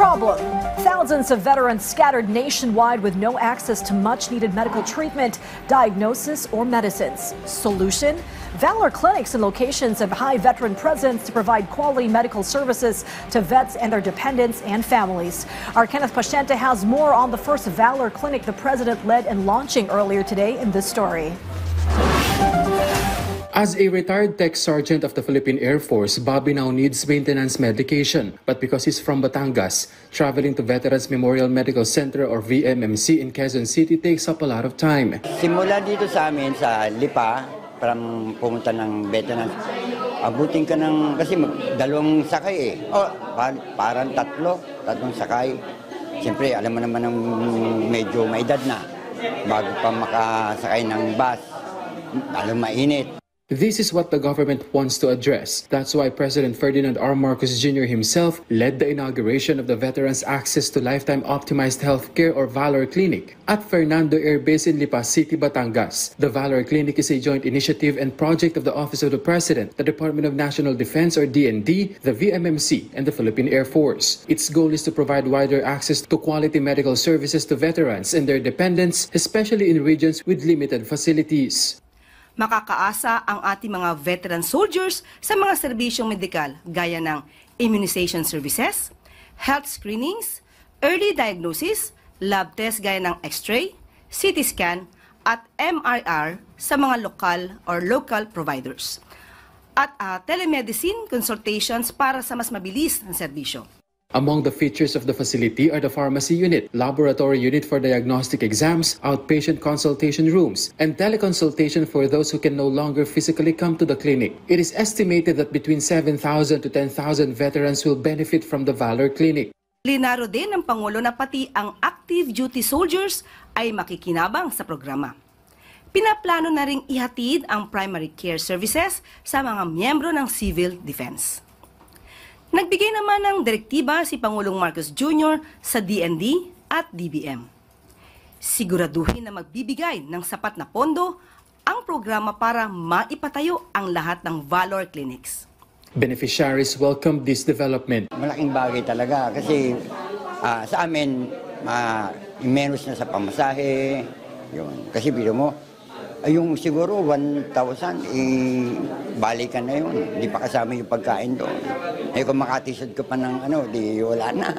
Problem: thousands of veterans scattered nationwide with no access to much-needed medical treatment, diagnosis, or medicines. Solution: Valor clinics in locations of high veteran presence to provide quality medical services to vets and their dependents and families. Our Kenneth Paciente has more on the first Valor clinic the president led in launching earlier today in this story. As a retired tech sergeant of the Philippine Air Force, Bobby now needs maintenance medication. But because he's from Batangas, traveling to Veterans Memorial Medical Center or VMMC in Quezon City takes up a lot of time. Simula dito sa amin sa Lipa, para pumunta ng veterans, abutin ka ng, kasi dalawang sakay eh. Parang tatlong sakay. Siyempre, alam mo naman ng medyo may edad na, bago pa makasakay ng bus, lalo mainit. This is what the government wants to address. That's why President Ferdinand R. Marcos Jr. himself led the inauguration of the Veterans Access to Lifetime Optimized Healthcare or Valor Clinic at Fernando Air Base in Lipa City, Batangas. The Valor Clinic is a joint initiative and project of the Office of the President, the Department of National Defense or DND, the VMMC, and the Philippine Air Force. Its goal is to provide wider access to quality medical services to veterans and their dependents, especially in regions with limited facilities. Makakaasa ang ating mga veteran soldiers sa mga serbisyong medikal gaya ng immunization services, health screenings, early diagnosis, lab test gaya ng X-ray, CT scan, at MRI sa mga local providers. At telemedicine consultations para sa mas mabilis na serbisyo. Among the features of the facility are the pharmacy unit, laboratory unit for diagnostic exams, outpatient consultation rooms, and teleconsultation for those who can no longer physically come to the clinic. It is estimated that between 7,000 to 10,000 veterans will benefit from the Valor Clinic. Linaro din ng Pangulo na pati ang active duty soldiers ay makikinabang sa programa. Pinaplano na ring ihatid ang primary care services sa mga miyembro ng civil defense. Nagbigay naman ng direktiba si Pangulong Marcos Jr. sa DND at DBM. Siguraduhin na magbibigay ng sapat na pondo ang programa para maipatayo ang lahat ng Valor Clinics. Beneficiaries welcomed this development. Malaking bagay talaga kasi sa amin, menos na sa pamasahe. Yun. Kasi biro mo, yung siguro 1,000, balikan na yun. Hindi pa kasama yung pagkain doon. Kung makatisod ka pa ng di wala na.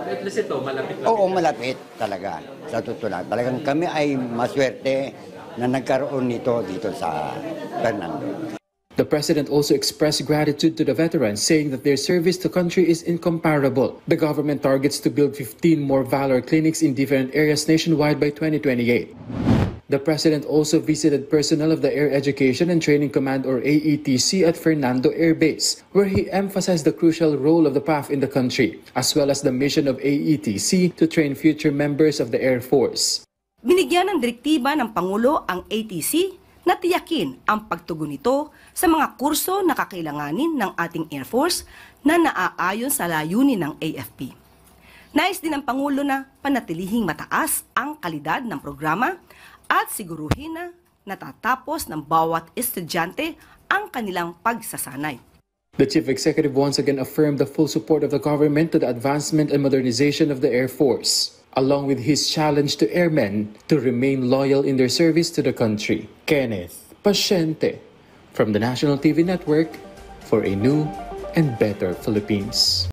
At least ito, malapit na. Oo, malapit talaga. Sa totoo lang. Talagang kami ay maswerte na nagkaroon nito dito sa Fernando. The President also expressed gratitude to the veterans, saying that their service to country is incomparable. The government targets to build 15 more Valor clinics in different areas nationwide by 2028. The President also visited personnel of the Air Education and Training Command or AETC at Fernando Air Base, where he emphasized the crucial role of the PAF in the country, as well as the mission of AETC to train future members of the Air Force. Binigyan ng direktiba ng Pangulo ang ATC na tiyakin ang pagtugon nito sa mga kurso na kakailanganin ng ating Air Force na naaayon sa layunin ng AFP. Nais din ng Pangulo na panatilihing mataas ang kalidad ng programa at siguruhin na natatapos ng bawat estudyante ang kanilang pagsasanay. The Chief Executive once again affirmed the full support of the government to the advancement and modernization of the Air Force, along with his challenge to airmen to remain loyal in their service to the country. Kenneth Paciente from the National TV Network for a new and better Philippines.